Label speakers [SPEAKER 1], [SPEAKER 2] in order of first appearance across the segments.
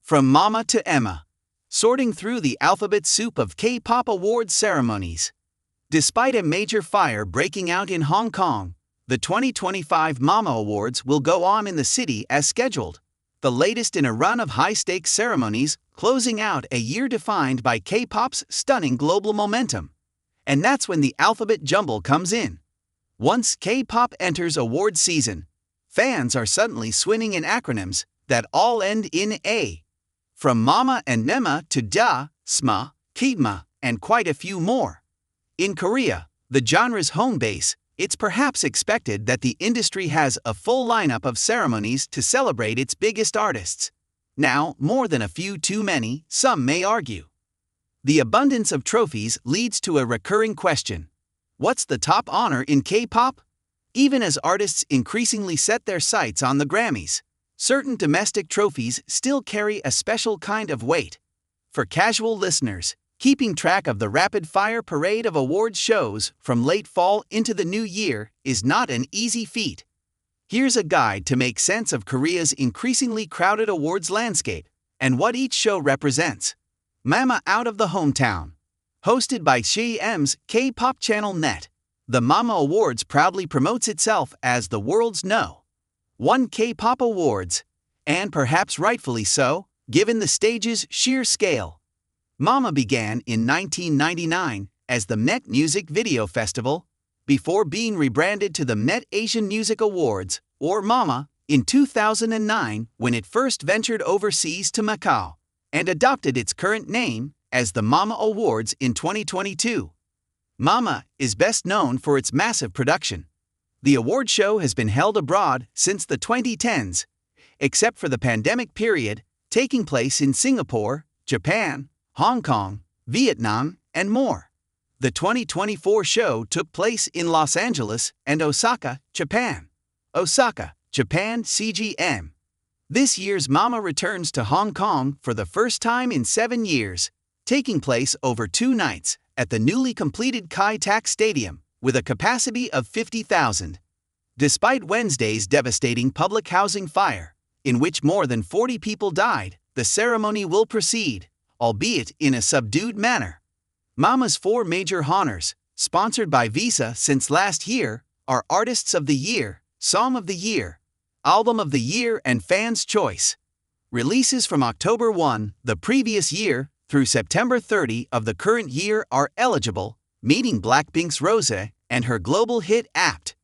[SPEAKER 1] From Mama to Emma, sorting through the alphabet soup of K-pop awards ceremonies. Despite a major fire breaking out in Hong Kong, the 2025 Mama Awards will go on in the city as scheduled, the latest in a run of high-stakes ceremonies closing out a year defined by K-pop's stunning global momentum. And that's when the alphabet jumble comes in. Once K-pop enters award season, fans are suddenly swimming in acronyms that all end in A. From Mama and Emma to Da, Sma, Kgma, and quite a few more. In Korea, the genre's home base, it's perhaps expected that the industry has a full lineup of ceremonies to celebrate its biggest artists. Now, more than a few too many, some may argue. The abundance of trophies leads to a recurring question. What's the top honor in K-pop? Even as artists increasingly set their sights on the Grammys, certain domestic trophies still carry a special kind of weight. For casual listeners, keeping track of the rapid-fire parade of awards shows from late fall into the new year is not an easy feat. Here's a guide to make sense of Korea's increasingly crowded awards landscape and what each show represents. Mama Out of the Hometown. Hosted by Kgma's K-pop channel Net, the Mama Awards proudly promotes itself as the world's #1 K-pop awards, and perhaps rightfully so, given the stage's sheer scale. Mama began in 1999 as the Met Music Video Festival, before being rebranded to the Met Asian Music Awards, or Mama, in 2009 when it first ventured overseas to Macau, and adopted its current name as the Mama Awards in 2022. Mama is best known for its massive production. The award show has been held abroad since the 2010s, except for the pandemic period, taking place in Singapore, Japan, Hong Kong, Vietnam, and more. The 2024 show took place in Los Angeles and Osaka, Japan. Osaka, Japan CGM. This year's Mama returns to Hong Kong for the first time in 7 years, taking place over 2 nights at the newly completed Kai Tak Stadium, with a capacity of 50,000. Despite Wednesday's devastating public housing fire, in which more than 40 people died, the ceremony will proceed, albeit in a subdued manner. Mama's 4 major honors, sponsored by Visa since last year, are Artists of the Year, Song of the Year, Album of the Year, and Fans' Choice. Releases from October 1, the previous year, through September 30 of the current year are eligible, meeting Blackpink's Rose and her global hit Apt.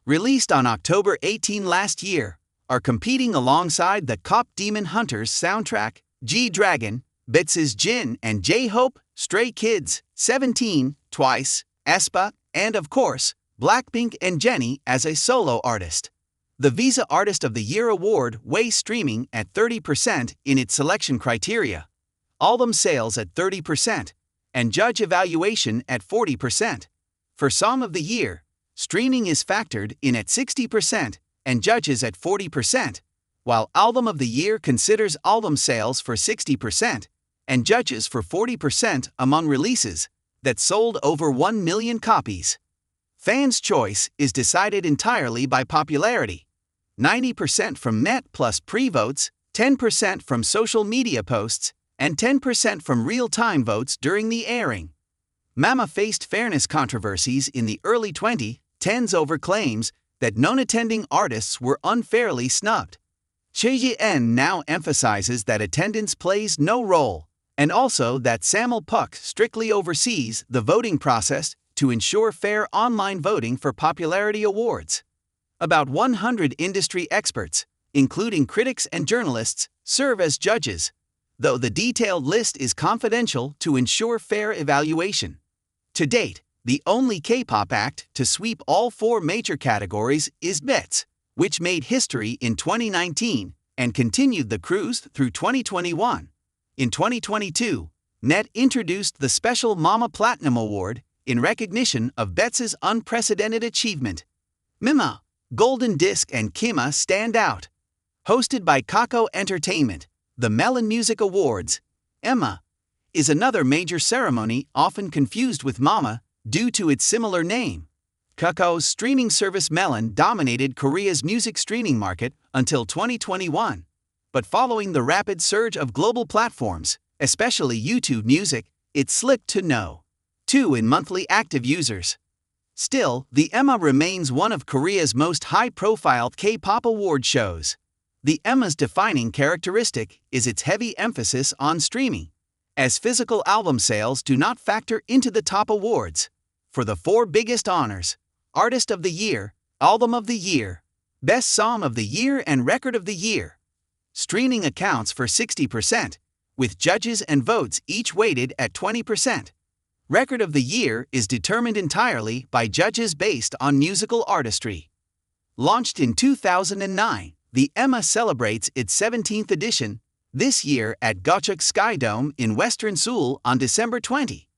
[SPEAKER 1] Released on October 18 last year, are competing alongside the Kpop Demon Hunters soundtrack, G-Dragon, BTS's Jin and J-Hope, Stray Kids, 17, Twice, aespa, and of course, Blackpink and Jennie as a solo artist. The Visa Artist of the Year award weighs streaming at 30% in its selection criteria, album sales at 30%, and judge evaluation at 40%. For Song of the Year, streaming is factored in at 60% and judges at 40%, while Album of the Year considers album sales for 60% and judges for 40% among releases that sold over 1 million copies. Fans' Choice is decided entirely by popularity. 90% from Met plus pre-votes, 10% from social media posts, and 10% from real-time votes during the airing. Mama faced fairness controversies in the early 2010s over claims that non-attending artists were unfairly snubbed. Kgma now emphasizes that attendance plays no role, and also that Samil Puck strictly oversees the voting process to ensure fair online voting for popularity awards. About 100 industry experts, including critics and journalists, serve as judges, though the detailed list is confidential to ensure fair evaluation. To date, the only K-pop act to sweep all 4 major categories is BTS, which made history in 2019 and continued the cruise through 2021. In 2022, Net introduced the special Mama Platinum Award in recognition of BTS's unprecedented achievement. Kgma, Golden Disc, and Kgma stand out. Hosted by Kakao Entertainment, the Melon Music Awards, Kgma, is another major ceremony often confused with Mama due to its similar name. Kakao's streaming service Melon dominated Korea's music streaming market until 2021. but following the rapid surge of global platforms, especially YouTube Music, it slipped to no. 2 in monthly active users. Still, the Kgma remains one of Korea's most high-profile K-pop award shows. The Kgma's defining characteristic is its heavy emphasis on streaming, as physical album sales do not factor into the top awards. For the 4 biggest honors, Artist of the Year, Album of the Year, Best Song of the Year and Record of the Year, streaming accounts for 60%, with judges and votes each weighted at 20%. Record of the Year is determined entirely by judges based on musical artistry. Launched in 2009, the Kgma celebrates its 17th edition this year at Gocheok Sky Dome in Western Seoul on December 20.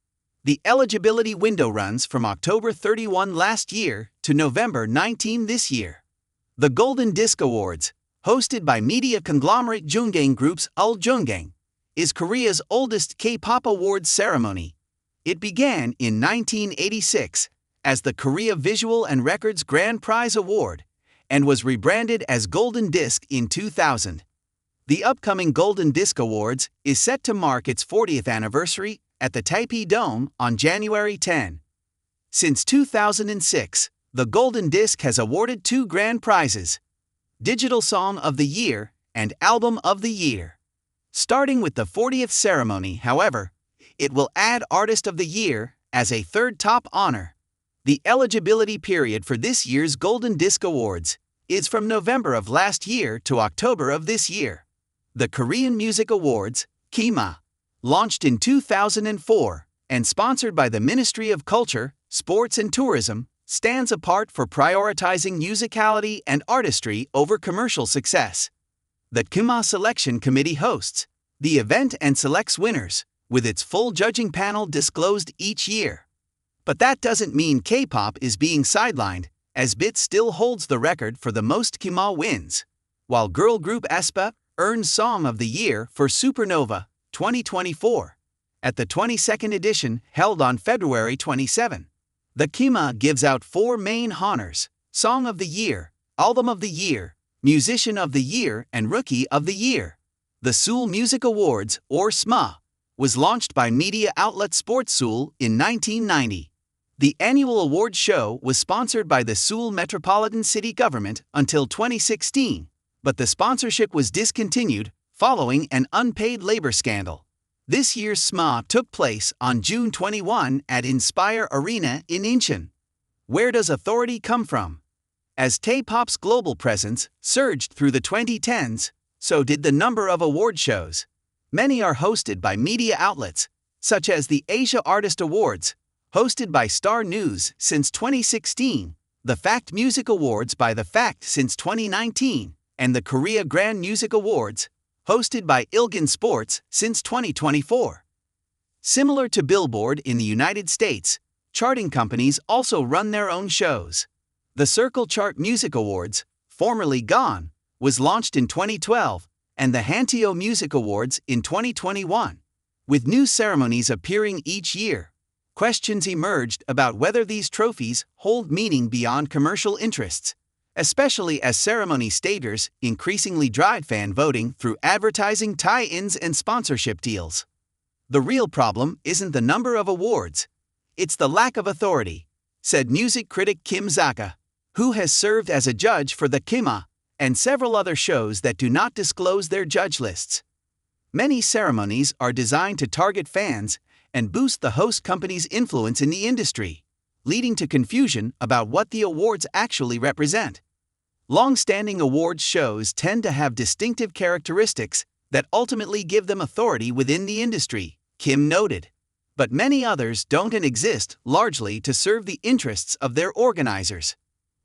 [SPEAKER 1] The eligibility window runs from October 31 last year to November 19 this year. The Golden Disc Awards, hosted by media conglomerate Junggang Group's Junggang, is Korea's oldest K-pop awards ceremony. It began in 1986 as the Korea Visual and Records Grand Prize Award and was rebranded as Golden Disc in 2000. The upcoming Golden Disc Awards is set to mark its 40th anniversary at the Taipei Dome on January 10. Since 2006, the Golden Disc has awarded 2 grand prizes: Digital Song of the Year and Album of the Year. Starting with the 40th ceremony, however, it will add Artist of the Year as a 3rd top honor. The eligibility period for this year's Golden Disc Awards is from November of last year to October of this year. The Korean Music Awards, Kgma, launched in 2004 and sponsored by the Ministry of Culture, Sports and Tourism, stands apart for prioritizing musicality and artistry over commercial success. The Kgma Selection Committee hosts the event and selects winners, with its full judging panel disclosed each year. But that doesn't mean K-pop is being sidelined, as BIT still holds the record for the most Kgma wins, while girl group aespa earned Song of the Year for Supernova 2024 at the 22nd edition held on February 27. The Kgma gives out 4 main honors: Song of the Year, Album of the Year, Musician of the Year and Rookie of the Year. The Seoul Music Awards, or SMA, was launched by media outlet Sports Seoul in 1990. The annual award show was sponsored by the Seoul Metropolitan City Government until 2016, but the sponsorship was discontinued following an unpaid labor scandal. This year's SMA took place on June 21 at Inspire Arena in Incheon. Where does authority come from? As K-pop's global presence surged through the 2010s, so did the number of award shows. Many are hosted by media outlets, such as the Asia Artist Awards, hosted by Star News since 2016, the Fact Music Awards by The Fact since 2019, and the Korea Grand Music Awards, hosted by Ilgan Sports since 2024. Similar to Billboard in the United States, charting companies also run their own shows. The Circle Chart Music Awards, formerly Gone, was launched in 2012, and the Hanteo Music Awards in 2021. With new ceremonies appearing each year, questions emerged about whether these trophies hold meaning beyond commercial interests, especially as ceremony stagers increasingly drive fan voting through advertising tie-ins and sponsorship deals. The real problem isn't the number of awards, it's the lack of authority, said music critic Kim Zaka, who has served as a judge for the Kgma and several other shows that do not disclose their judge lists. Many ceremonies are designed to target fans and boost the host company's influence in the industry, leading to confusion about what the awards actually represent. Long-standing awards shows tend to have distinctive characteristics that ultimately give them authority within the industry, Kim noted. But many others don't and exist largely to serve the interests of their organizers.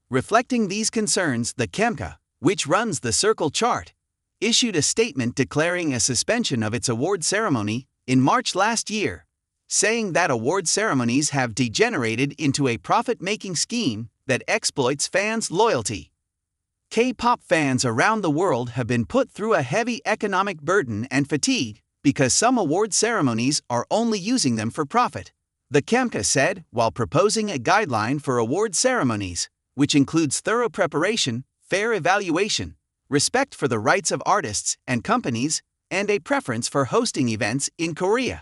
[SPEAKER 1] Reflecting these concerns, the Kgma, which runs the Circle Chart, issued a statement declaring a suspension of its award ceremony in March last year, saying that award ceremonies have degenerated into a profit-making scheme that exploits fans' loyalty. K-pop fans around the world have been put through a heavy economic burden and fatigue because some award ceremonies are only using them for profit, the Kgma said while proposing a guideline for award ceremonies, which includes thorough preparation, fair evaluation, respect for the rights of artists and companies, and a preference for hosting events in Korea.